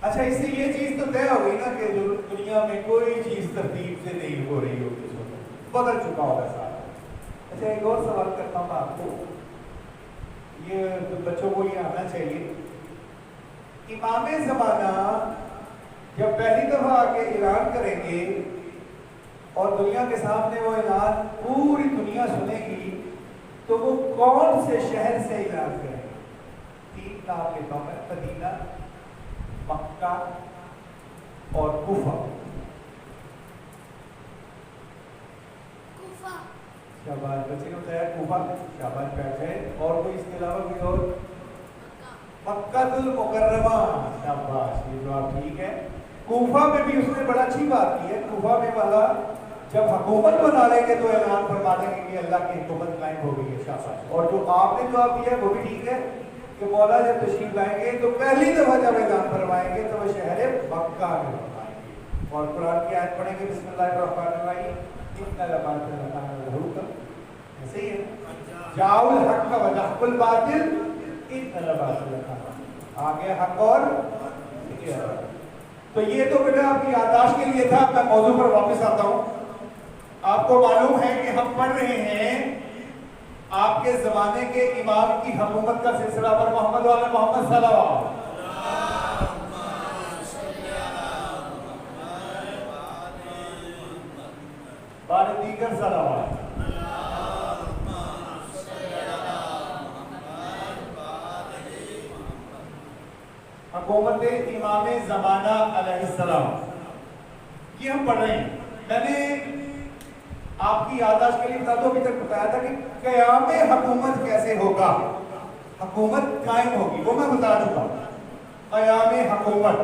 اچھا اس سے یہ چیز تو طے ہو گئی نا کہ دنیا میں کوئی چیز ترتیب سے نہیں ہو رہی ہوگی. بدل چکا ہوگا سارا۔ اچھا ایک اور سوال کرتا ہوں آپ کو، یہ بچوں کو یہ آنا چاہیے، امام زمانہ جب پہلی دفعہ آ کے اعلان کریں گے اور دنیا کے سامنے وہ اعلان پوری دنیا سنے گی، تو وہ کون سے شہر سے اعلان کریں گے؟ 3 نام لکھا ہوں میں، مدینہ، مکہ اور کوفہ۔ شاباش بچے کو بتایا کوفہ، شاباش بیٹھ گئے۔ اور کوئی اس کے علاوہ کوئی اور؟ مکہ المکرمہ، شاباش، یہ جواب ٹھیک ہے۔ کوفہ میں بھی اس نے بڑا اچھی بات کی ہے، کوفہ میں والا جب حکومت بنا لیں گے تو اعلان فرما دیں گے کہ اللہ کی حکومت قائم ہو گئی ہے، شاباش۔ اور جو آپ نے جواب دیا ہے وہ بھی ٹھیک ہے کہ مولا جب تشریف لائیں گے تو پہلی دفعہ جب اعلان فرمائیں گے تو وہ شہر مکہ میں فرمائیں گے۔ اور قرآن کی آیت پڑھیں گے، بسم اللہ الرحمن الرحیم، صحیح ہے، جاؤ الحق وزحق الباطل ان الباطل کان، آگے حق اور تو یہ تو بیٹا آپ کی یادداشت کے لیے تھا۔ میں موضوع پر واپس آتا ہوں۔ آپ کو معلوم ہے کہ ہم پڑھ رہے ہیں آپ کے زمانے کے امام کی حکومت کا سلسلہ پر محمد وعلی محمد صلی اللہ علیہ وسلم۔ بعد دیگر صلوات، حکومت امام زمانہ علیہ السلام، یہ ہم پڑھ رہے ہیں۔ میں نے آپ کی یادداشت کے لیے بتا دو، ابھی تک بتایا تھا کہ قیام حکومت کیسے ہوگا، حکومت قائم ہوگی، وہ میں بتا چکا ہوں۔ قیام حکومت،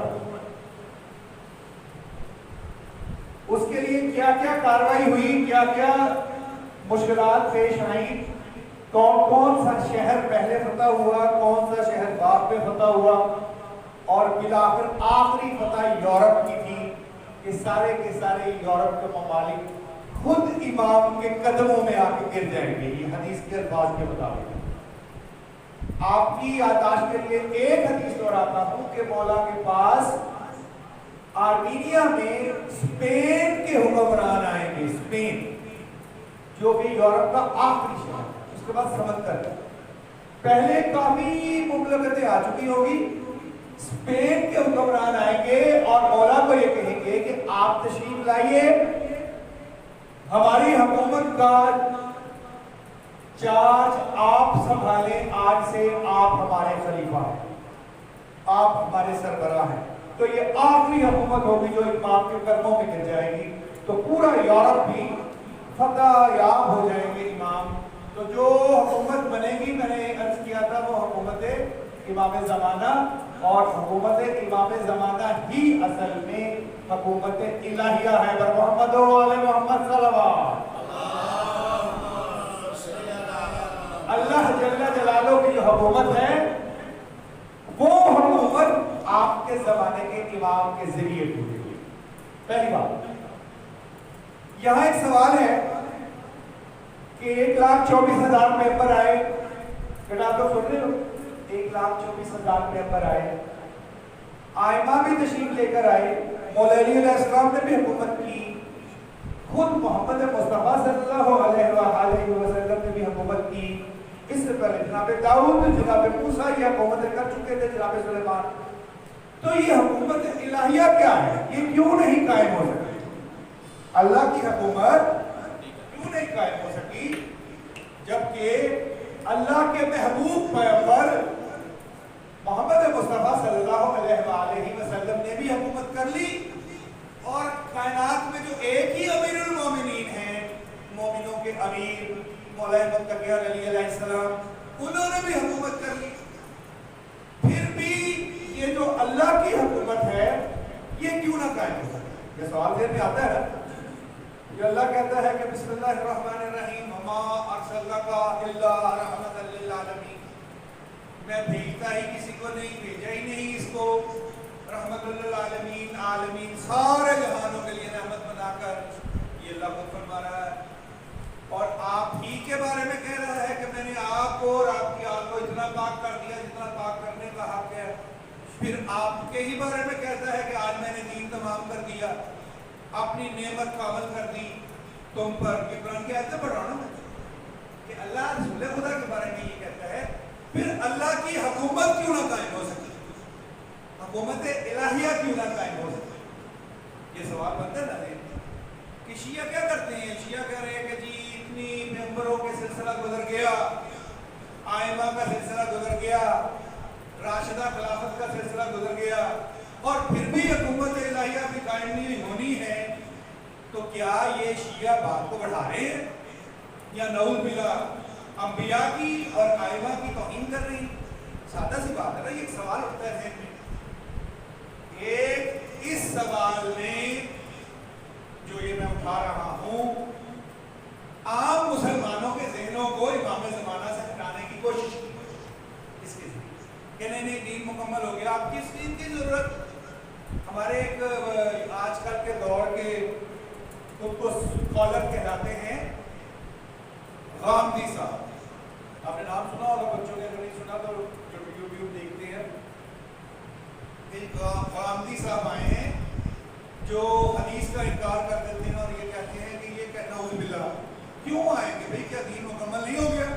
اس کے لیے کیا کیا کاروائی ہوئی، کیا کیا مشکلات پیش آئیں، کون کون سا شہر پہلے فتح ہوا، کون سا شہر بعد میں فتح ہوا، اور بالآخر آخری فتح یورپ کی تھی کہ سارے کے سارے یورپ کے ممالک خود امام کے قدموں میں آ کے گر جائیں گے، یہ حدیث کے الفاظ کے مطابق۔ آپ کی یادداشت کے لیے ایک حدیث دہراتا ہوں کہ مولا کے پاس آرمینیا میں اسپین کے حکمران آئیں گے، اسپین جو کہ یورپ کا آخری شہر ہے، اس کے بعد سمندر۔ پہلے کافی مملکتیں آ چکی ہوگی، اسپین کے حکمران آئیں گے اور مولا کو یہ کہیں گے کہ آپ تشریف لائیے، ہماری حکومت کا چارج آپ سنبھالیں، آج سے آپ ہمارے خلیفہ ہیں، آپ ہمارے سربراہ ہیں۔ تو یہ آخری حکومت ہوگی جو امام کے قدموں میں گر جائے گی، تو پورا یورپ بھی فتح یاب ہو جائیں گے امام۔ تو جو حکومت بنے گی، میں نے عرض کیا تھا، وہ حکومت امام زمانہ، اور حکومت امام زمانہ ہی اصل میں حکومت الہیہ ہے۔ بر محمد و آل محمد صلوات۔ اللہ جل جلالہ کی جو حکومت ہے، وہ حکومت آپ کے زمانے کے امام کے ذریعے ہوئی ہے۔ پہلی بات، یہاں ایک سوال ہے کہ 1,24,000 ممبر آئے، بیٹا آپ لوگ سن رہے ہو، 1,24,000 ممبر آئے، آئمہ بھی تشریف لے کر آئے، مولا علی علیہ السلام نے بھی حکومت کی، خود محمد مصطفیٰ صلی اللہ علیہ وآلہ وسلم نے بھی حکومت کی، اس سے پہلے جناب داؤد، جناب موسیٰ یہ حکومتیں کر چکے تھے، جناب سلیمان۔ تو یہ حکومت الہیہ کیا ہے؟ یہ کیوں نہیں قائم ہو سکی؟ اللہ کی حکومت کیوں نہیں قائم ہو سکی جبکہ اللہ کے محبوب پیغمبر محمد مصطفیٰ صلی اللہ علیہ وآلہ وسلم نے بھی حکومت کر لی، اور کائنات میں جو ایک ہی امیر المومنین ہیں، مومنوں کے امیر مولا متقی علی علیہ السلام، انہوں نے بھی حکومت کر لی۔ پھر بھی یہ جو اللہ کی حکومت ہے یہ کیوں نہ قائم ہو سکتا؟ یہ سوال ذہن میں آتا ہے نا؟ یہ اللہ کہتا ہے کہ بسم اللہ الرحمن الرحیم، وما ارسلناک الا رحمۃ للعالمین، میں بھیجتا ہی کسی کو نہیں، بھیجا ہی نہیں اس کو رحمت للعالمین، عالمین سارے جہانوں کے لیے رحمت بنا کر، یہ اللہ خود فرما رہا ہے۔ اور آپ ہی کے بارے میں کہہ رہا ہے کہ میں نے آپ کو اور آپ کی آل کو اتنا پاک کر دیا جتنا پاک کرنے کا حق ہے۔ پھر آپ کے ہی بارے میں کہتا ہے کہ آج میں نے دین تمام کر دیا، اپنی نعمت کامل کر دی، تم پر، یہ قرآن کی آیت پڑھ رہا ہوں نا کہ اللہ رسول خدا کے بارے میں یہ کہتا ہے، پھر اللہ کی حکومت کیوں نہ قائم ہو سکتی، حکومت الہیہ کیوں نہ قائم ہو سکتی؟ یہ سوال بنتا ہے نا کہ شیعہ کیا کرتے ہیں؟ شیعہ کہہ رہے ہیں کہ جی اتنی پیغمبروں کے سلسلہ گزر گیا، آئمہ کا سلسلہ گزر گیا، راشدہ خلافت کا سلسلہ گزر گیا، اور پھر بھی حکومت الہیہ بھی قائم نہیں ہونی ہے، تو کیا یہ شیعہ بات کو بڑھا رہے ہیں یا نعوذ باللہ انبیاء کی اور آئمہ کی توہین کر رہی ہیں؟ سادہ سی بات ہے نا، یہ ایک سوال اٹھتا ہے ذہن میں، ایک اس سوال میں جو یہ میں اٹھا رہا ہوں عام مسلمانوں کے ذہنوں کو امام زمانہ سے ہٹانے کی کوشش کی اس کے ذریعے کہ نہیں دین مکمل ہو گیا، آپ کس دین کی ضرورت؟ ہمارے ایک آج کل کے دور کے خود کو اسکالر کہلاتے ہیں غامدی صاحب، آپ نے نام سنا ہوگا، بچوں نے اگر نہیں سنا تو جو یوٹیوب دیکھتے ہیں، غامدی صاحب آئے ہیں جو حدیث کا انکار کر دیتے ہیں اور یہ کہتے ہیں کہ یہ کہنا نعوذ باللہ کیوں آئیں گے بھئی، کیا دین مکمل نہیں ہو گیا؟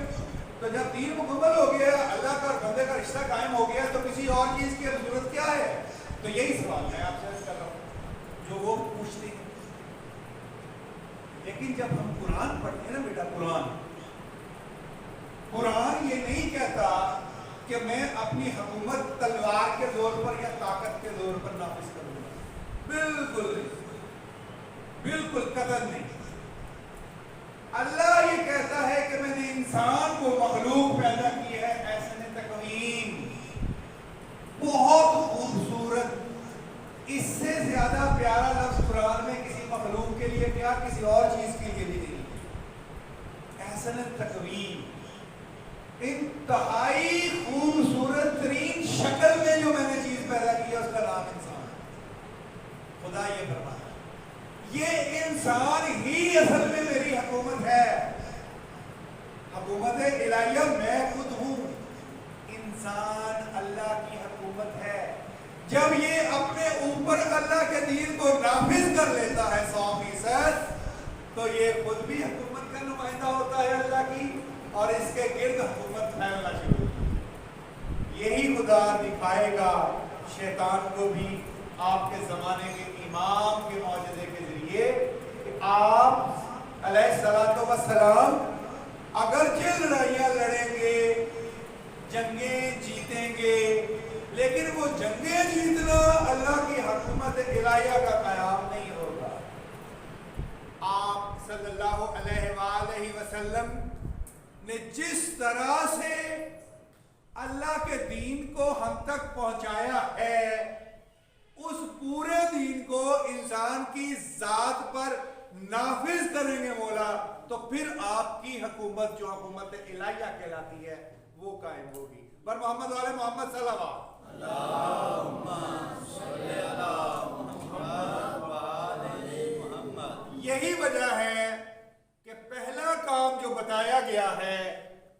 تو جب دین مکمل ہو گیا، اللہ کا اور بندے کا رشتہ قائم ہو گیا، تو کسی اور چیز کی ضرورت کیا ہے؟ تو یہی سوال میں آپ سے عرض کر رہا ہوں جو وہ پوچھتے ہیں۔ لیکن جب ہم قرآن پڑھتے ہیں نا بیٹا، قرآن یہ نہیں کہتا کہ میں اپنی حکومت تلوار کے زور پر یا طاقت کے زور پر نافذ کروں گا، بالکل نہیں، بالکل قطعاً نہیں۔ اللہ یہ کہتا ہے کہ میں نے انسان کو مخلوق پیدا کی ہے احسن تقویم، بہت خوبصورت، اس سے زیادہ پیارا لفظ قرآن میں کسی مخلوق کے لیے کیا کسی اور چیز کے لیے بھی نہیں، احسن تقویم، انتہائی خوبصورت ترین شکل میں جو میں نے چیز پیدا کی ہے اس کا نام انسان ہے۔ خدا یہ فرماتا ہے یہ انسان ہی اصل میں میری حکومت ہے، حکومت الہیہ میں خود ہوں، انسان اللہ کی حکومت ہے۔ جب یہ اپنے اوپر اللہ کے دین کو نافذ کر لیتا ہے 100%، تو یہ خود بھی حکومت کا نمائندہ ہوتا ہے اللہ کی، اور اس کے گرد حکومت پھیلنا شروع ہوتی ہے۔ یہی خدا دکھائے گا شیطان کو بھی آپ کے زمانے کے امام کے معجزے کے ذریعے کہ آپ علیہ السلام اگرچہ لڑائیاں لڑیں گے، جنگیں جیتیں گے، لیکن وہ جنگیں جیتنا اللہ کی حکومت الہیہ کا قیام نہیں ہوگا۔ آپ صلی اللہ علیہ وآلہ وسلم نے جس طرح سے اللہ کے دین کو ہم تک پہنچایا ہے، اس پورے دین کو انسان کی ذات پر نافذ کریں گے مولا، تو پھر آپ کی حکومت جو حکومت الہیہ کہلاتی ہے وہ قائم ہوگی۔ پر محمد والے محمد صلی اللہ علیہ وسلم، یہی وجہ ہے کہ پہلا کام جو بتایا گیا ہے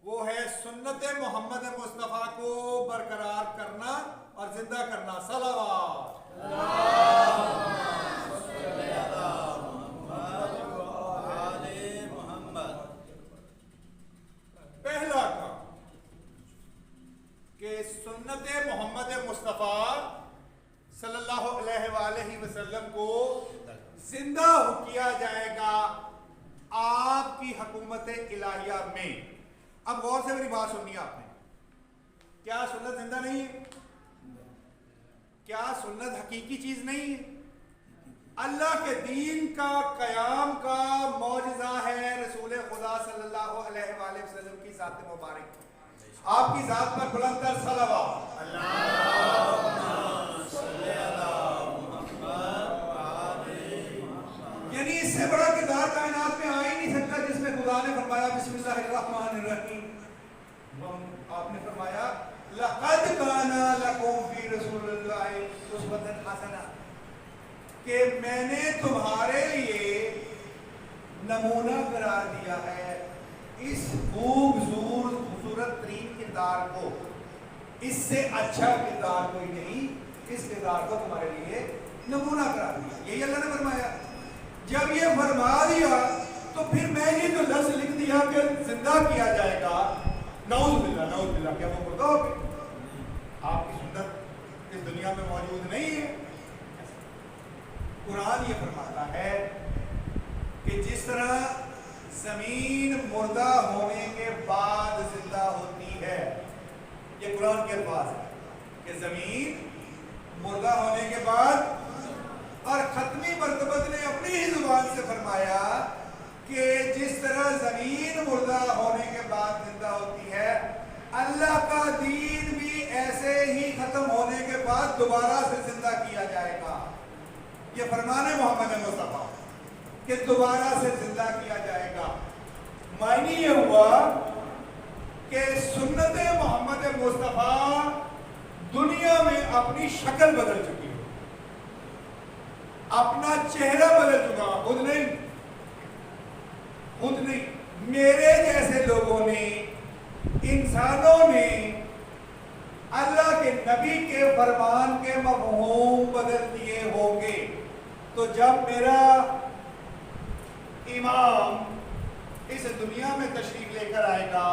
وہ ہے سنت محمد مصطفیٰ کو برقرار کرنا اور زندہ کرنا۔ صلوات پہلا کام کہ سنت محمد مصطفیٰ صلی اللہ علیہ وآلہ وسلم کو زندہ کیا جائے گا آپ کی حکومت الہیہ میں۔ اب غور سے میری بات سنی آپ نے، کیا سنت زندہ نہیں ہے؟ کیا سنت حقیقی چیز نہیں ہے؟ اللہ کے دین کا قیام کا معجزہ ہے رسول خدا صلی اللہ علیہ وآلہ وسلم کی ذات مبارک، آپ کی ذات پر بلند تر صلوات۔ یعنی اس سے بڑا کردار کائنات میں آ ہی نہیں سکتا جس میں خدا نے فرمایا بسم اللہ الرحمن الرحیم، آپ نے فرمایا لَقَدْ كَانَ لَكُمْ فِي رَسُولِ اللَّهِ أُسْوَةٌ حَسَنَةٌ، کہ میں نے تمہارے لیے نمونہ قرار دیا ہے اس خوبصورت ترین کردار کو، اس سے اچھا کردار کوئی نہیں، اس کردار کو تمہارے لیے نمونہ قرار دیا۔ یہی اللہ نے فرمایا۔ جب یہ فرما دیا تو پھر میں یہ جو لفظ لکھ دیا کہ زندہ کیا جائے گا، نعوذ باللہ، کیا وہ مردہ ہو گئے؟ آپ کی سنت اس دنیا میں موجود نہیں ہے۔ قرآن یہ فرماتا ہے کہ جس طرح زمین مردہ ہونے کے بعد زندہ ہوتی ہے، یہ قرآن کے الفاظ ہے کہ زمین مردہ ہونے کے بعد، اور ختمی مرتبہ نے اپنی ہی زبان سے فرمایا کہ جس طرح زمین مردہ ہونے کے بعد زندہ ہوتی ہے، اللہ کا دین بھی ایسے ہی ختم ہونے کے بعد دوبارہ سے زندہ کیا جائے گا۔ یہ فرمان ہے محمد مصطفیٰ کہ دوبارہ سے زندہ کیا جائے گا۔ معنی یہ ہوا کہ سنت محمد مصطفیٰ دنیا میں اپنی شکل بدل چکی ہے، اپنا چہرہ بدل چکا، خود نہیں، میرے جیسے لوگوں نے، انسانوں نے اللہ کے نبی کے فرمان کے مفہوم بدل دیے ہوں گے۔ تو جب میرا امام اس دنیا میں تشریف لے کر آئے گا،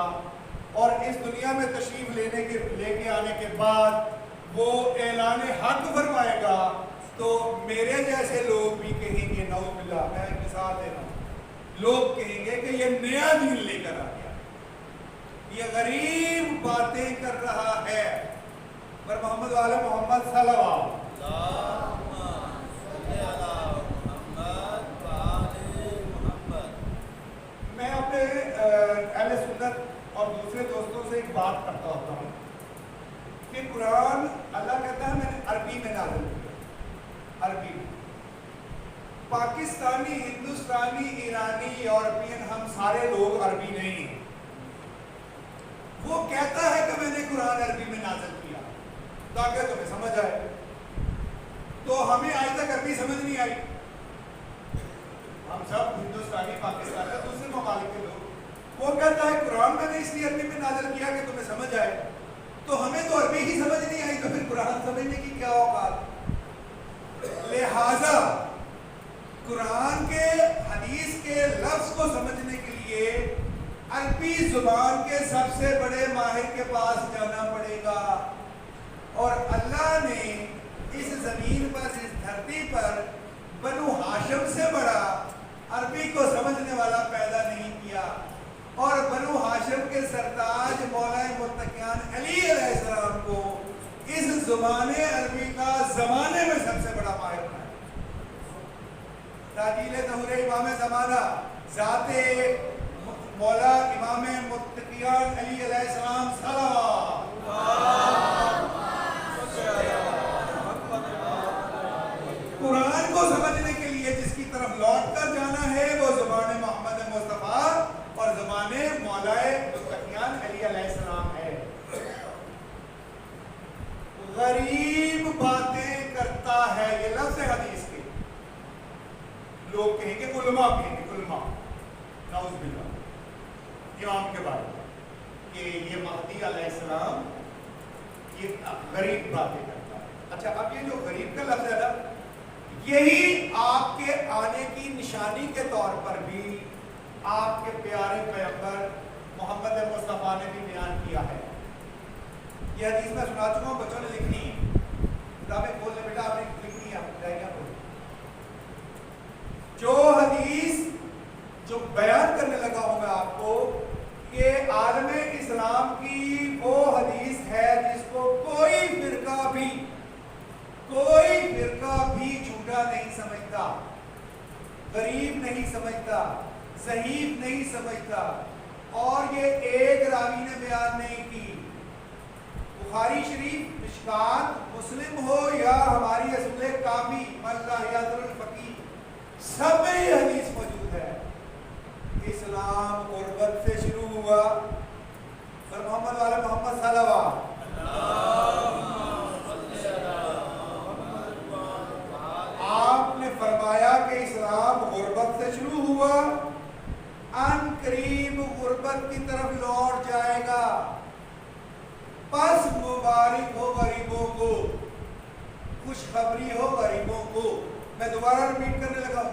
اور اس دنیا میں تشریف لے کے آنے کے بعد وہ اعلان حق فرمائے گا، تو میرے جیسے لوگ بھی کہیں گے، نعوذ باللہ، میں ایک مثال دے رہا ہوں، لوگ کہیں گے کہ یہ نیا دین لے کر آ گیا، یہ غریب باتیں کر رہا ہے۔ پر محمد والے محمد صلی اللہ میں اپنے اہل سنت اور دوسرے دوستوں سے ایک بات کرتا ہوتا ہوں کہ قرآن اللہ کہتا ہے میں نے عربی میں نازل کیا، عربی میں۔ پاکستانی، ہندوستانی، ایرانی، یورپین، ہم سارے لوگ عربی نہیں ہیں۔ وہ کہتا ہے کہ میں نے قرآن عربی میں نازل کیا تاکہ تمہیں سمجھ آئے، تو ہمیں آج تک عربی سمجھ نہیں آئی۔ ہم سب ہندوستانی، پاکستانی، دوسرے ممالک کے لوگ، وہ کہتا ہے قرآن میں نے اس لیے عربی میں نازل کیا کہ تمہیں سمجھ آئے، تو ہمیں تو عربی ہی سمجھ نہیں آئی، تو پھر قرآن سمجھنے کی کیا اوقات؟ لہذا قرآن کے، حدیث کے لفظ کو سمجھنے کے لیے عربی زبان کے سب سے بڑے ماہر کے پاس جانا پڑے گا، اور اللہ نے اس زمین پر، اس دھرتی پر بنو ہاشم سے بڑا عربی کو سمجھنے والا پیدا نہیں کیا، اور بنو ہاشم کے سرتاج مولا متقیان علی علیہ السلام کو اس زبان عربی کا زمانے میں سب سے بڑا ماہر بنایا۔ تاجیل ظہور امام زمانہ، ذات مولا امام متقیان علی علیہ السلام قرآن کو سمجھنے کے لیے جس کی طرف لوٹ کر جانا ہے وہ زبان محمد مصطفیٰ اور زبان مولا متقیان علی علیہ السلام ہے۔ غریب باتیں کرتا ہے، یہ لفظ ہے حدیث کے، لوگ کہیں گے، علماء کہیں گے، علماء، نعوذ باللہ، امام کے بارے میں کہ یہ مہدی علیہ السلام یہ غریب باتیں کرتا ہے۔ اچھا، اب یہ جو غریب کا لفظ ہے نا، یہی آپ کے آنے کی نشانی کے طور پر بھی آپ کے پیارے پیغمبر محمد مصطفیٰ نے بھی بیان کیا ہے۔ یہ حدیث میں سنا چکا ہوں، بچوں نے لکھنی ہے، کتابیں کھول لیں بیٹا، آپ نے لکھنی ہے، ڈائریاں کھول۔ جو حدیث جو بیان کرنے لگا ہوں میں آپ کو، یہ عالم اسلام کی وہ حدیث ہے جس کو کوئی فرقہ بھی جھوٹا نہیں سمجھتا، غریب نہیں سمجھتا، ضعیف نہیں سمجھتا، اور یہ ایک راوی نے بیان نہیں کی۔ بخاری شریف، مشکات، مسلم ہو یا ہماری اصول کافی، ملہ الفقی، سب میں یہ حدیث موجود ہے۔ اسلام غربت سے شروع ہوا، پر محمد والا محمد صلی اللہ آپ نے فرمایا کہ اسلام غربت سے شروع ہوا، ان قریب غربت کی طرف لوٹ جائے گا، پس مبارک ہو غریبوں کو، خوشخبری ہو غریبوں کو۔ میں دوبارہ ریپیٹ کرنے لگا ہوں،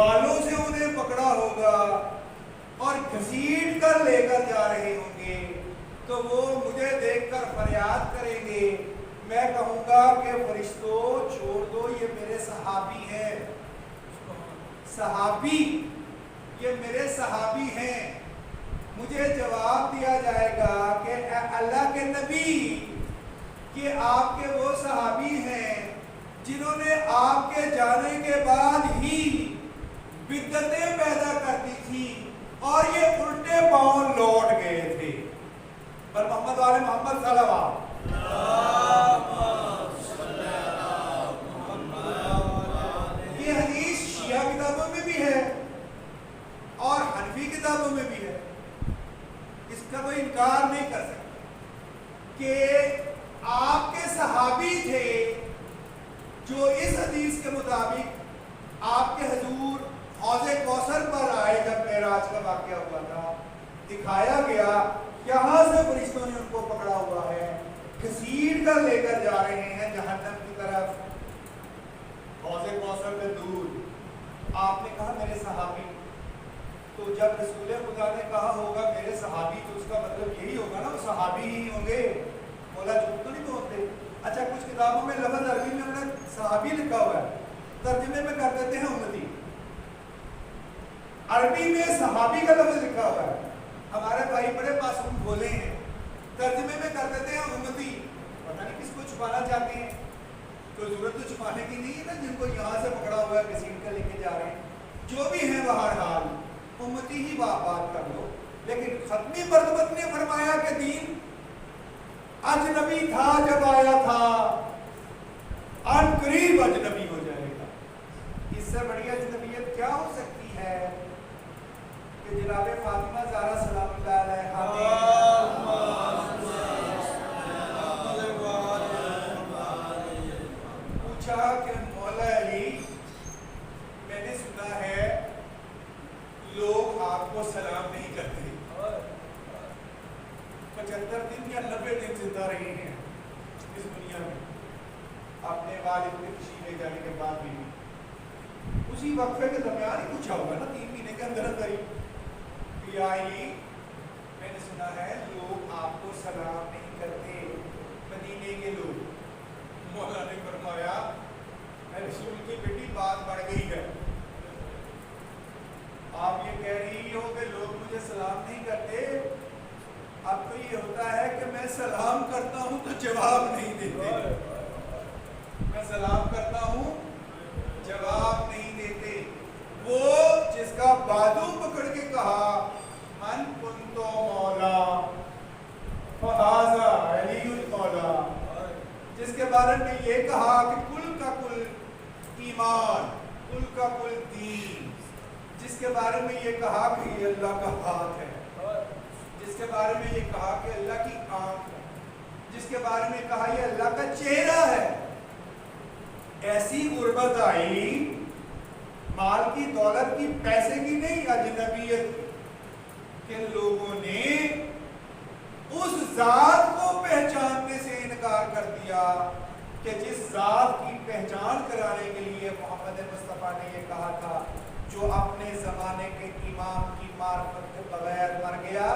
بالوں سے انہیں پکڑا ہوگا اور گھسیٹ کر لے کر جا رہے ہوں گے تو وہ مجھے دیکھ کر فریاد کریں گے. میں کہوں گا کہ فرشتوں چھوڑ دو، یہ میرے صحابی ہیں. صحابی، یہ میرے صحابی ہیں. مجھے جواب دیا جائے گا کہ اے اللہ کے نبی، کہ آپ کے وہ صحابی ہیں جنہوں نے آپ کے جانے کے بعد ہی بدعتیں پیدا کر دی تھی اور یہ الٹے پاؤں لوٹ گئے تھے. پر محمد والے محمد صلی اللہ علیہ وسلم، یہ حدیث شیعہ کتابوں میں بھی ہے اور حنفی کتابوں میں بھی ہے. اس کا کوئی انکار نہیں کر سکتا کہ آپ کے صحابی تھے جو اس حدیث کے مطابق آپ کے حضور حوض کوثر پر آئے. جب معراج کا واقعہ ہوا تھا، دکھایا گیا یہاں سے فرشتوں نے ان کو پکڑا ہوا ہے، گھسیٹ کر لے کر جا رہے ہیں جہنم کی طرف، حوض کوثر سے دور. آپ نے کہا میرے صحابی، تو جب رسول خدا نے کہا ہوگا میرے صحابی تو اس کا مطلب یہی ہوگا نا وہ صحابی ہی ہوں گے، مولا جھوٹ تو نہیں بولتے. اچھا کچھ کتابوں میں لفظ عربی میں انہوں نے صحابی لکھا ہوا ہے، ترجمے میں کر دیتے ہیں امتی. عربی میں صحابی کا لفظ لکھا ہوا ہے. ہمارے بھائی بڑے معصوم بھولے ہیں، ترجمے میں کر دیتے ہیں امتی. پتہ نہیں کس کو چھپانا چاہتے ہیں. کوئی ضرورت تو چھپانے کی نہیں ہے نا، جن کو یہاں سے پکڑا ہوا ہے گھسیٹ کر لے کے جا رہے ہیں. جو بھی ہیں بہرحال امتی ہی بات کر لو. لیکن ختمی مرتبت نے فرمایا کہ دین اجنبی تھا جب آیا تھا، ان قریب اجنبی ہو جائے گا. اس سے بڑی اجنبیت کیا ہو سکتی ہے کہ جناب فاطمہ زہرا سلام اللہ علیہا نے پوچھا کہ مولا علی، میں نے سنا ہے لوگ آپ کو سلام نہیں کرتے. 75 دن یا 90 دن زندہ رہے ہیں اس دنیا میں اپنے والد کے تشریف لے جانے کے بعد بھی. اسی وقفے کے درمیان ہی پوچھا ہوگا نا، 3 مہینے کے اندر اندر ہی، کہ علی میں نے سنا ہے لوگ آپ کو سلام نہیں کرتے، مدینے کے لوگ. مولا نے فرمایا اے رسول کی بیٹی بات بڑھ گئی ہے. آپ یہ کہہ رہی ہو کہ لوگ مجھے سلام نہیں کرتے، اب تو یہ ہوتا ہے کہ میں سلام کرتا ہوں تو جواب نہیں دیتے. میں سلام کرتا ہوں جواب نہیں دیتے. وہ جس کا بازو پکڑ کے کہا من کنتو مولا فہذا علی المولا، جس کے بارے میں یہ کہا کہ کل کا کل ایمان، کل کا کل دین، جس کے بارے میں یہ کہا کہ یہ اللہ کا ہاتھ ہے، جس کے بارے میں یہ کہا کہ اللہ کی آنکھ ہے، جس کے بارے میں کہا یہ اللہ کا چہرہ ہے. ایسی غربت آئی، مال کی دولت کی پیسے کی نہیں، اجنبیت کے لوگوں نے اس ذات کو پہچاننے سے انکار کر دیا کہ جس ذات کی پہچان کرانے کے لیے محمد مصطفیٰ نے یہ کہا تھا جو اپنے زمانے کے امام کی معرفت کے بغیر مر گیا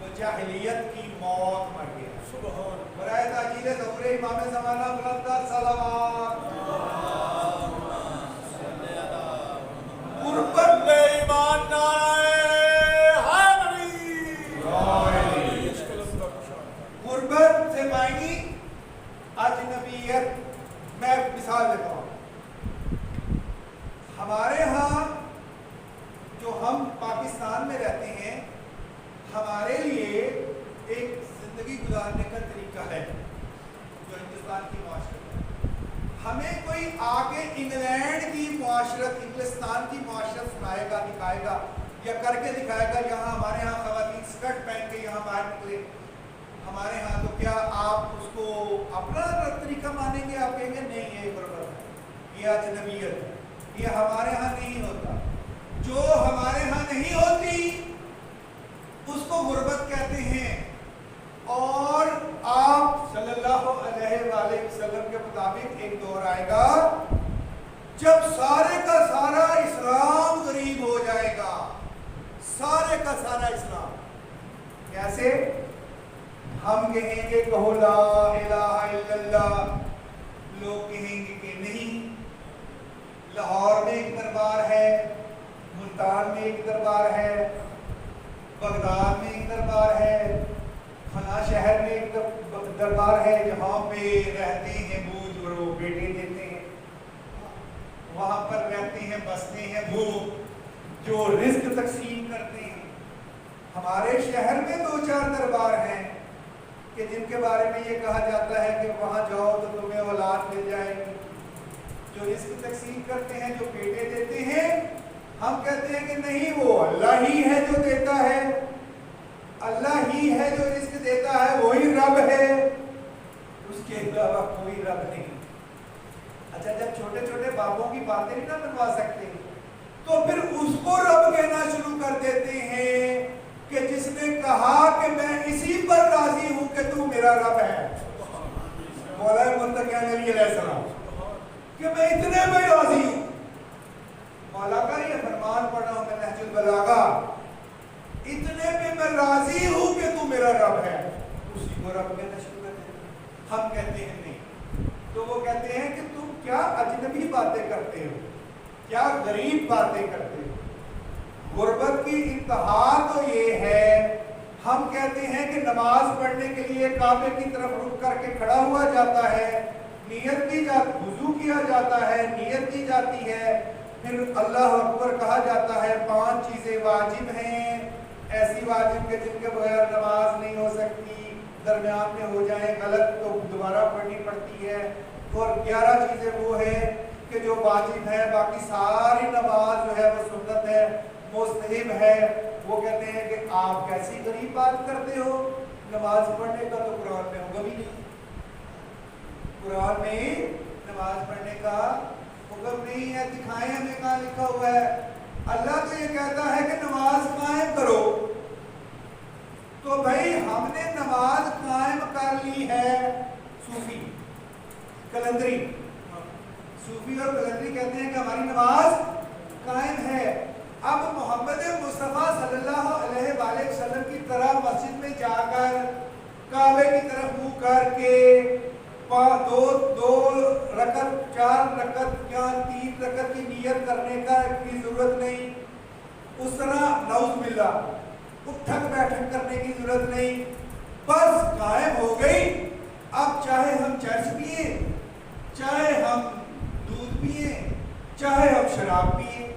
وہ جاہلیت کی موت مر گیا. سبحان برائے تاجیل ظہور امام زمانہ بلندر صلوات. غربت ایمان غربت سے معنی اجنبیت. میں مثال دیتا ہوں. ہمارے ہاں جو ہم پاکستان میں رہتے ہیں، ہمارے لیے ایک زندگی گزارنے کا طریقہ ہے جو ہندوستان کی معاشرت ہے. ہمیں کوئی آگے انگلینڈ کی معاشرت، انگلستان کی معاشرت سنائے گا، دکھائے گا یا کر کے دکھائے گا. یہاں ہمارے ہاں خواتین اسکرٹ پہن کے یہاں باہر نکلے، ہمارے ہاں، تو کیا آپ اس کو اپنا طریقہ مانیں گے؟ آپ کہیں گے نہیں یہ غربت ہے، یہ اجنبیت ہے، یہ ہمارے ہاں نہیں ہوتا. جو ہمارے ہاں نہیں ہوتی اس کو غربت کہتے ہیں. اور آپ صلی اللہ علیہ وآلہ وسلم کے مطابق ایک دور آئے گا جب سارے کا سارا اسلام غریب ہو جائے گا، سارے کا سارا اسلام، کیسے؟ ہم کہیں گے کہو لا الہ الا اللہ، لوگ کہیں گے کہ نہیں، لاہور میں ایک دربار ہے، ملتان میں ایک دربار ہے، بغداد میں ایک دربار ہے، فلاں شہر میں ایک دربار ہے جہاں پہ رہتے ہیں وہ بیٹے دیتے ہیں، وہاں پر رہتے ہیں بستے ہیں وہ جو رزق تقسیم کرتے ہیں۔ ہمارے شہر میں 2-4 دربار ہیں کہ جن کے بارے میں یہ کہا جاتا ہے کہ وہاں جاؤ تو تمہیں اولاد مل جائے گی، جو رزق تقسیم کرتے ہیں، جو بیٹے دیتے ہیں۔ ہم کہتے ہیں کہ نہیں، وہ اللہ ہی ہے جو دیتا ہے، اللہ ہی ہے جو رزق دیتا ہے، وہی رب ہے، اس کے علاوہ کوئی رب نہیں۔ اچھا، جب چھوٹے چھوٹے بابوں کی باتیں نہیں نہ بنوا سکتے تو پھر اس کو رب کہنا شروع کر دیتے ہیں کہ جس نے کہا کہ میں اسی پر راضی ہوں کہ تو میرا رب ہے، مولا متقین علیہ السلام، کہ میں اتنے میں راضی ہوں۔ مولا کا یہ فرمان پڑھا ہوں میں نہج البلاغہ، اتنے میں میں راضی ہوں کہ تو میرا رب ہے، اسی کو رب کہنا شروع کر دیتے ہیں۔ ہم کہتے ہیں نہیں، تو وہ کہتے ہیں کہ تم کیا اجنبی باتیں کرتے ہو، کیا غریب باتیں کرتے ہو۔ غربت کی انتہا تو یہ ہے، ہم کہتے ہیں کہ نماز پڑھنے کے لیے کعبے کی طرف رک کر کے کھڑا ہوا جاتا ہے، نیت کی جاتی، وضو کیا جاتا ہے، نیت کی جاتی ہے، پھر اللہ اکبر کہا جاتا ہے۔ 5 چیزیں واجب ہیں، ایسی واجب کہ جن کے بغیر نماز نہیں ہو سکتی، درمیان میں ہو جائیں غلط تو دوبارہ پڑھنی پڑتی ہے، اور 11 چیزیں وہ ہیں کہ جو واجب ہے، باقی ساری نماز جو ہے وہ سنت ہے، مستحب ہے۔ وہ کہتے ہیں کہ آپ کیسی غریب بات کرتے ہو، نماز پڑھنے کا تو قرآن میں حکم ہی نہیں، قرآن میں نماز پڑھنے کا حکم نہیں ہے، دکھائیں ہمیں کہاں لکھا ہوا ہے۔ اللہ تو یہ کہتا ہے کہ نماز قائم کرو، تو بھائی ہم نے نماز قائم کر لی ہے۔ صوفی کلندری، صوفی اور کلندری کہتے ہیں کہ ہماری نماز قائم ہے۔ اب محمد مصطفیٰ صلی اللہ علیہ وآلہ وسلم کی طرح مسجد میں جا کر کعبے کی طرف منہ کر کے 2 رکعت 4 رکعت یا 3 رکعت کی نیت کرنے کی ضرورت نہیں، اس طرح نعوذ باللہ اٹھک بیٹھک کرنے کی ضرورت نہیں، بس قائم ہو گئی۔ اب چاہے ہم چرس پیئیں، چاہے ہم دودھ پیئیں، چاہے ہم شراب پیئیں،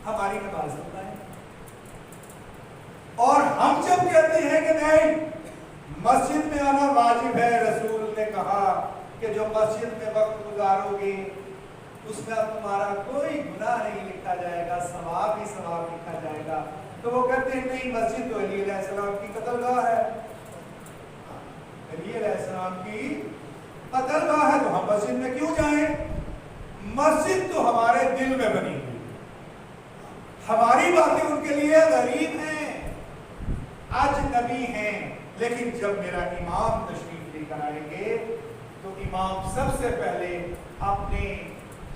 ہماری نماز ہوتا ہے۔ اور ہم جب کہتے ہیں کہ نہیں مسجد میں آنا واجب ہے، رسول نے کہا کہ جو مسجد میں وقت گزارو گے اس میں تمہارا کوئی گناہ نہیں لکھا جائے گا، ثواب ہی ثواب لکھا جائے گا، تو وہ کہتے ہیں نہیں مسجد تو علی علیہ السلام کی قتل گاہ ہے، علی علیہ السلام کی قتل گاہ ہے، تو ہم مسجد میں کیوں جائیں؟ مسجد تو ہمارے دل میں بنی ہوئی، ہماری باتیں ان کے لیے غریب ہیں، اجنبی ہیں، لیکن جب میرا امام تشریف لے کر آئیں گے تو امام سب سے پہلے اپنے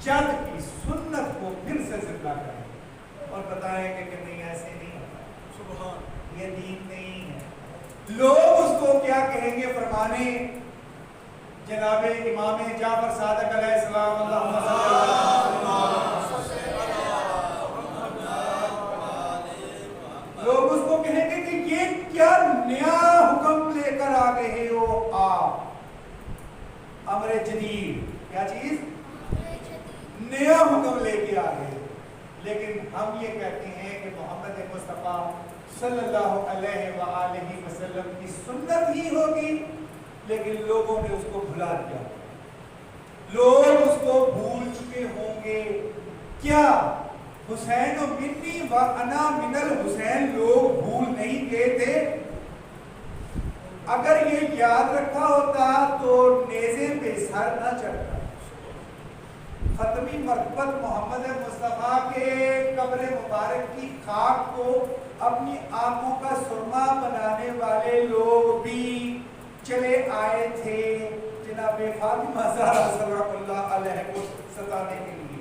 جد کی سنت کو پھر سے زندہ کریں اور بتائیں گے کہ نہیں ایسے نہیں ہوتا، سبحان، یہ دین نہیں ہے۔ لوگ اس کو کیا کہیں گے؟ فرمانے جناب امام جعفر صادق علیہ السلام، اللہم صلی اللہ، لوگ اس کو کہیں گے کہ یہ کیا نیا حکم لے کر آ گئے ہو آپ، امر جدید، کیا چیز؟ نیا حکم لے کے آ گئے۔ لیکن ہم یہ کہتے ہیں کہ محمد مصطفیٰ صلی اللہ علیہ وآلہ وسلم کی سنت ہی ہوگی، لیکن لوگوں نے اس کو بھلا دیا، لوگ اس کو بھول چکے ہوں گے۔ کیا حسین منی و انا من الحسین لوگ بھول نہیں گئے تھے؟ اگر یہ یاد رکھا ہوتا تو نیزے پہ سر نہ چڑھتا۔ ختمی مرتبت محمد مصطفیٰ کے قبر مبارک کی خاک کو اپنی آنکھوں کا سرما بنانے والے لوگ بھی چلے آئے تھے جناب فاطمہ زہرا سلام اللہ علیہ کو ستانے کے لیے،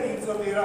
313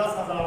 10,000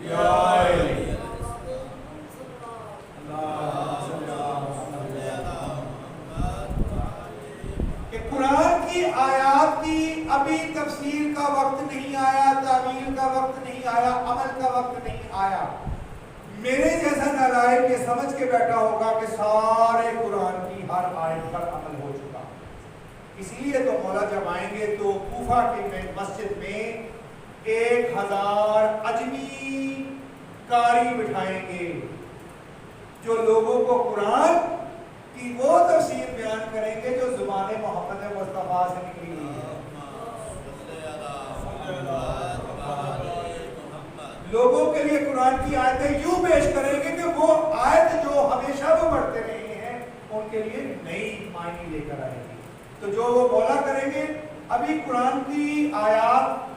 کہ قرآن کی آیات کی ابھی تفسیر کا وقت نہیں آیا، تعویل کا وقت نہیں آیا، عمل کا وقت نہیں آیا. میرے جیسا نالائق یہ سمجھ کے بیٹھا ہوگا کہ سارے قرآن کی ہر آیت پر عمل ہو چکا. اسی لیے تو مولا جب آئیں گے تو کوفہ کی مسجد میں 1000 اجمی قاری بٹھائیں گے جو لوگوں کو قرآن کی وہ تفسیر بیان کریں گے جو زبان محمد مصطفیٰ سے نکلی ہے. لوگوں کے لیے قرآن کی آیتیں یوں پیش کریں گے کہ وہ آیت جو ہمیشہ وہ پڑھتے رہے ہیں ان کے لیے نئی معنی لے کر آئے گی. تو جو وہ بولا کریں گے ابھی قرآن کی آیات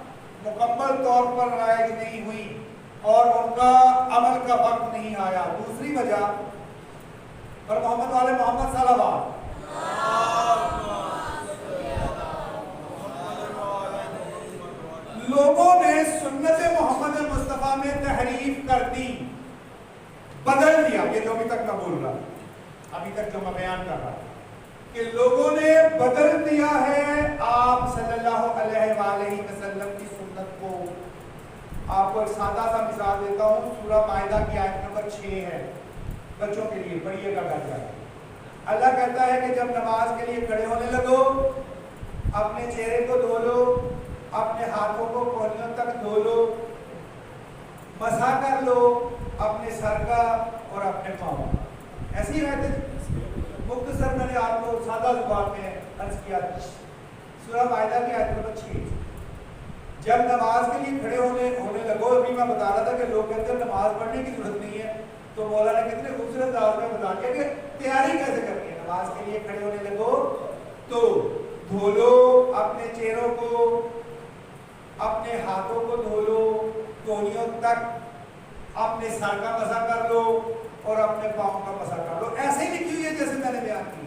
مکمل طور پر رائج نہیں ہوئی اور ان کا عمل کا وقت نہیں آیا. دوسری وجہ پر محمد والے محمد صلی اللہ علیہ لوگوں نے سنت محمد مصطفیٰ میں تحریف کر دی، بدل دیا. یہ جو ابھی تک میں بول رہا، ابھی تک جو میں بیان کر رہا کہ لوگوں نے بدل دیا ہے آپ صلی اللہ علیہ وآلہ وسلم کی سنت کو. آپ کو ایک سادہ سا مثال دیتا ہوں. سورہ مائدہ کی آیت نمبر 6 ہے، بچوں کے لیے پڑھیے گا گھر جا کے. اللہ کہتا ہے کہ جب نماز کے لیے کھڑے ہونے لگو اپنے چہرے کو دھو لو، اپنے ہاتھوں کو کونیوں تک دھو لو، مسح کر لو اپنے سر کا اور اپنے پاؤں. ایسی رہتے مختصر میں نے آپ کو سادہ زبان میں عرض کیا. سورہ مائدہ کی آیت نمبر 6 جب نماز کے لیے کھڑے ہونے لگو. ابھی میں بتا رہا تھا کہ لوگ کہتے ہیں نماز پڑھنے کی ضرورت نہیں ہے، تو مولا نے کتنے خوبصورت انداز میں بتا دیا کہ تیاری کیسے کرنی ہے. نماز کے لیے کھڑے ہونے لگو تو دھو لو اپنے چہروں کو، اپنے ہاتھوں کو دھو لو کونیوں تک، اپنے سر کا مسح کر لو اور اپنے پاؤں کا مسح کر لو. ایسے ہی لکھی ہوئی ہے جیسے میں نے بیان کی.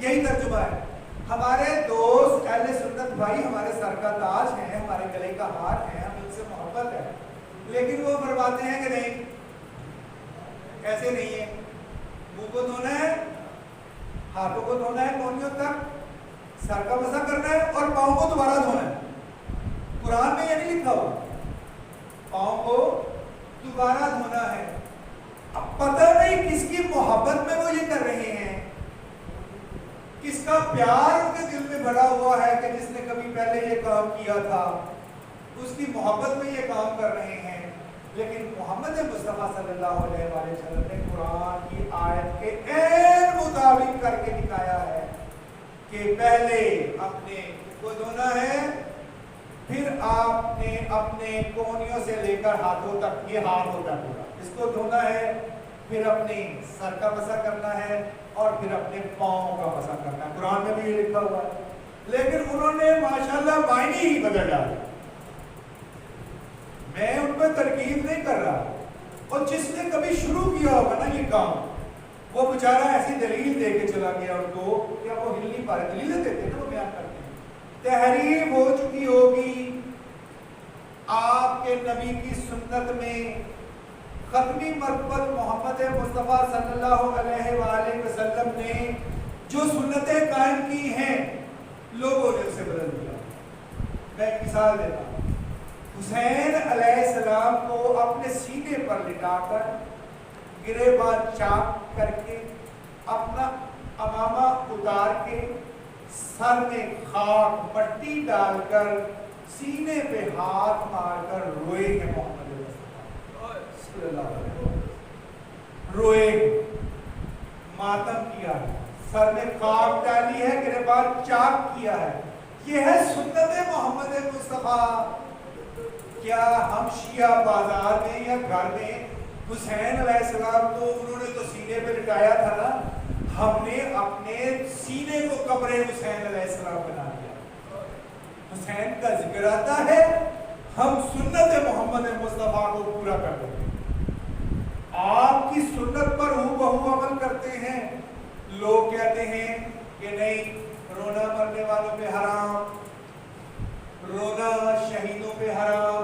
یہی ترجمہ ہے. ہمارے دوست اہل سنت بھائی ہمارے سر کا تاج ہیں، ہمارے گلے کا ہار ہے، ہمیں ان سے محبت ہے، لیکن وہ فرماتے ہیں کہ نہیں ایسے نہیں ہے. منہ کو دھونا ہے، ہاتھوں کو دھونا ہے کونیوں تک، سر کا مسح کرنا ہے اور پاؤں کو دوبارہ دھونا ہے. قرآن میں یہ نہیں لکھا ہوا پاؤں کو دوبارہ دھونا ہے. اب پتہ نہیں کس کی محبت میں وہ یہ کر رہے ہیں، کس کا پیار ان کے دل میں بھرا ہوا ہے کہ جس نے کبھی پہلے یہ کام کیا تھا اس کی محبت میں یہ کام کر رہے ہیں. لیکن محمد مصطفیٰ صلی اللہ علیہ وسلم نے قرآن کی آیت کے عین مطابق کر کے دکھایا ہے کہ پہلے اپنے کو دھونا ہے، پھر آپ نے اپنے کونیوں سے لے کر ہاتھوں تک، یہ ہاتھ ہوتا ہے پورا، اس کو دھونا ہے، پھر اپنے سر کا مسح کرنا ہے اور پھر اپنے پاؤں کا مسح کرنا ہے. قرآن میں بھی یہ لکھا ہوا ہے. لیکن انہوں نے ماشاءاللہ معنی ہی بدل ڈالے. میں ان پہ ترکیب نہیں کر رہا، اور جس نے کبھی شروع کیا ہوگا نا یہ کام وہ بیچارہ ایسی دلیل دے کے چلا گیا ان کو کہ وہ ہل نہیں پا رہے. دلیلیں دیتے ہیں نا، وہ بیان کرتے ہیں. تحریف ہو چکی ہوگی آپ کے نبی کی سنت میں. ختمی مرتبت محمد مصطفیٰ صلی اللہ علیہ وآلہ وسلم نے جو سنتیں قائم کی ہیں لوگوں نے اسے بدل دیا. میں ایک مثال دیتا ہوں. حسین علیہ السلام کو اپنے سینے پر لٹا کر گریباں چاک کر کے اپنا امامہ اتار کے سر میں خاک مٹی ڈال کر سینے پہ ہاتھ مار کر روئے ہیں. محمد صلی اللہ علیہ وسلم روئے، ماتم کیا ہے، سر میں خاک ڈالی ہے، گریباں چاک کیا ہے. یہ ہے سنت محمد مصطفیٰ. کیا ہم شیعہ بازار میں یا گھر میں حسین علیہ السلام کو انہوں نے تو سینے پہ لٹایا تھا نا، ہم نے اپنے سینے کو قبر حسین علیہ السلام بنا دیا. حسین کا ذکر آتا ہے، ہم سنت محمد مصطفیٰ کو پورا کر دیتے ہیں. آپ کی سنت پر ہو بہو عمل کرتے ہیں. لوگ کہتے ہیں کہ نہیں، رونا مرنے والوں پہ حرام، رونا شہیدوں پہ حرام،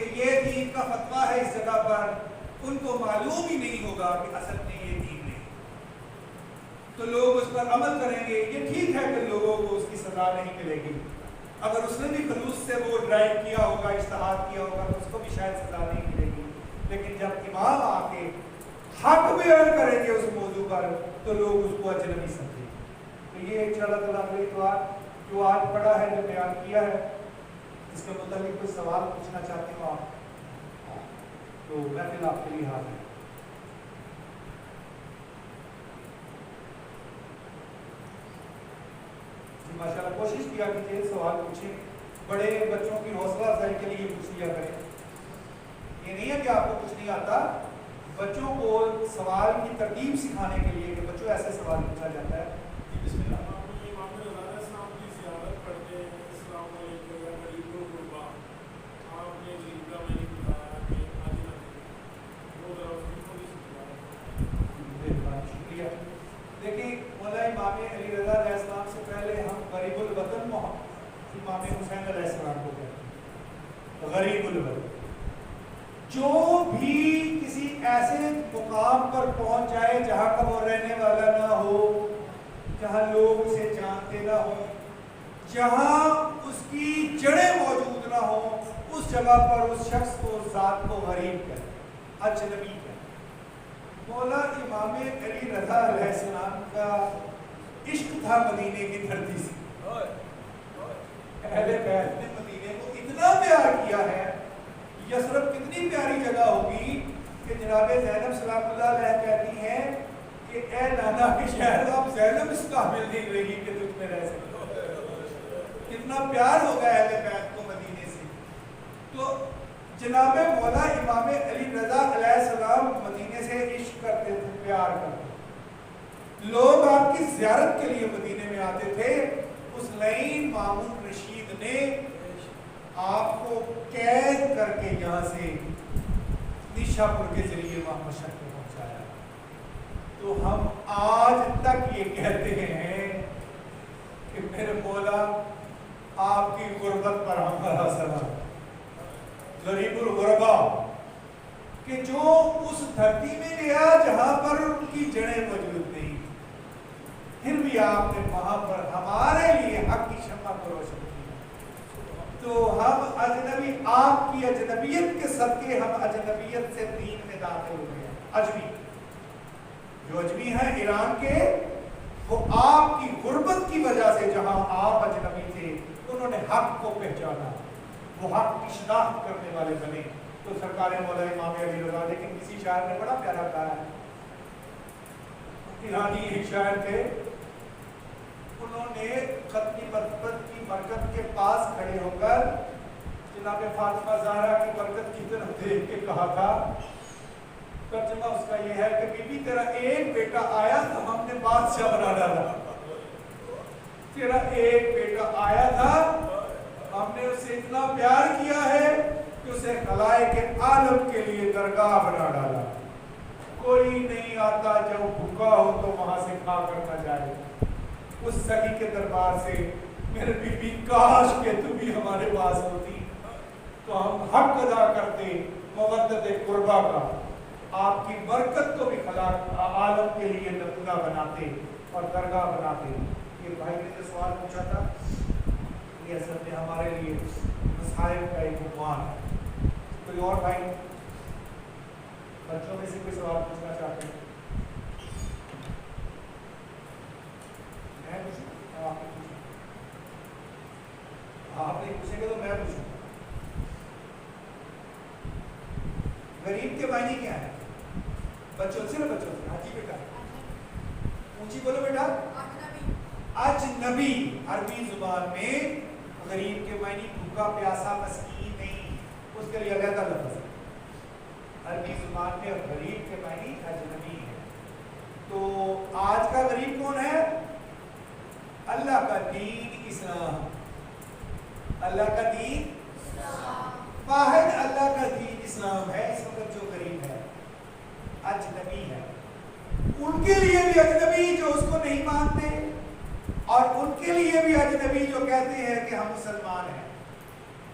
کہ یہ دین کا فتویٰ ہے اس جگہ پر، ان کو معلوم ہی نہیں ہوگا کہ اصل میں یہ دین نہیں، تو لوگ اس پر عمل کریں گے۔ یہ ٹھیک ہے کہ لوگوں کو اس کی سزا نہیں ملے گی، اگر اس نے بھی خلوص سے وہ ڈرائیو کیا ہوگا، اجتہاد کیا ہوگا، تو اس کو بھی شاید سزا نہیں ملے گی، لیکن جب امام آ کے حق بیان کریں گے اس موضوع پر تو لوگ اس کو اجنبی سمجھیں گے۔ تو یہ انشاءاللہ تعالیٰ اگلی اتوار جو آج پڑھا ہے، جو بیان کیا ہے، اس کے متعلق کوئی سوال پوچھنا چاہتے ہو آپ تو محفل آپ کے لیے حاضر ہے۔ ماشاءاللہ کوشش کیا کیجیے، سوال پوچھیں، بڑے بچوں کی حوصلہ افزائی کے لیے پوچھ لیا کریں۔ یہ نہیں ہے کہ آپ کو کچھ نہیں آتا، بچوں کو سوال کی ترتیب سکھانے کے لیے کہ بچوں ایسے سوال پوچھا جاتا ہے۔ بسم اللہ۔ دیکھیں مولا امام علی رضا علیہ السلام سے پہلے ہم غریب الوطن امام حسین علیہ السلام کو کہتے ہیں، غریب الوطن۔ جو بھی کسی ایسے مقام پر پہنچ جائے جہاں کا وہ رہنے والا نہ ہو، جہاں لوگ اسے جانتے نہ ہوں، جہاں اس کی جڑیں موجود نہ ہوں، اس جگہ پر اس شخص کو، اس ذات کو غریب کہتے ہیں، اجنبی کہتے ہیں۔ مولا امام علی رضا علیہ السلام کا عشق تھا مدینے کی دھرتی سے، اہل بیت نے مدینے کو اتنا پیار کیا ہے۔ یثرب کتنی پیاری جگہ ہوگی کہ جناب زینب سلام اللہ علیہ کہتی ہیں کہ اے نانا کے شہر، اب زینب اس قابل نہیں رہی کہ تجھ میں رہ سکے۔ کتنا پیار ہوگا اہل بیت کو مدینے سے۔ تو جناب مولا امام علی رضا علیہ السلام مدینے سے عشق کرتے تھے، پیار کرتے تھے، لوگ آپ کی زیارت کے لیے مدینے میں آتے تھے۔ اس لعین مامون رشید نے آپ کو قید کر کے یہاں سے نیشا پور کے ذریعے وہاں مشرق میں پہنچایا۔ تو ہم آج تک یہ کہتے ہیں کہ میرے مولا آپ کی غربت پر ہمارا سلام، غریب الغربا، کہ جو اس دھرتی میں گیا جہاں پر ان کی جڑیں موجود نہیں، پھر بھی آپ نے وہاں پر ہمارے لیے حق کی شمع کو روشن کیا۔ تو ہم اجنبی، آپ کی اجنبیت کے صدقے ہم اجنبیت سے دین میں داخل ہوئے ہیں۔ اجمی جو اجمی ہیں ایران کے، وہ آپ کی غربت کی وجہ سے جہاں آپ اجنبی تھے انہوں نے حق کو پہچانا، وہ حق کی شناخت کرنے والے بنے۔ تو سرکار مولا امام علی رضا، لیکن کسی شاعر نے بڑا پیارا کہا ہے، ایرانی ایک شاعر تھے، انہوں نے ختمی مرتبت کی برکت کے پاس کھڑے ہو کر جناب فاطمہ زہرا کی برکت کی طرف دیکھ کے کہا تھا، ترجمہ اس کا یہ ہے کہ بی بی تیرا ایک بیٹا آیا تو ہم نے بادشاہ بنا ڈالا، تیرا ایک بیٹا آیا تھا ہم نے اسے اتنا پیار کیا ہے کہ اسے خلائق عالم کے لیے درگاہ بنا ڈالا۔ کوئی نہیں آتا جب بھوکا ہو تو وہاں سے کھا کر نہ جائے، اس سخی کے دربار سے میرے بی بی کاش کہ تو بھی ہمارے پاس ہوتی تو ہم حق ادا کرتے مودت قربا کا، آپ کی برکت کو بھی خلائق عالم کے لیے نمونہ بناتے اور درگاہ بناتے۔ یہ بھائی نے جو سوال پوچھا تھا یہ اصل میں ہمارے لیے مسائل کا ایک عنوان ہے۔ کوئی اور بھائی بچوں میں سے کوئی سوال پوچھنا چاہتے ہیں؟ میں پوچھوں؟ آپ نے پوچھا؟ آپ نہیں پوچھیں گے تو میں پوچھوں۔ غریب کے معنی کیا ہے؟ بچوں سے نا، بچوں سے۔ ہاں جی بیٹا اونچی بولو بیٹا۔ اجنبی عربی زبان میں غریب کے معنی بھوکا پیاسا مسکین نہیں، اس کے لیے علیحدہ لفظ ہے۔ عربی زبان میں غریب کے معنی اجنبی ہے۔ تو آج کا غریب کون ہے؟ اللہ کا دین اسلام، اللہ کا دین واحد اللہ کا دین اسلام ہے۔ اس وقت جو غریب ہے اجنبی ہے، ان کے لیے بھی اجنبی جو اس کو نہیں مانتے، اور ان کے لیے بھی اجنبی جو کہتے ہیں کہ ہم مسلمان ہیں۔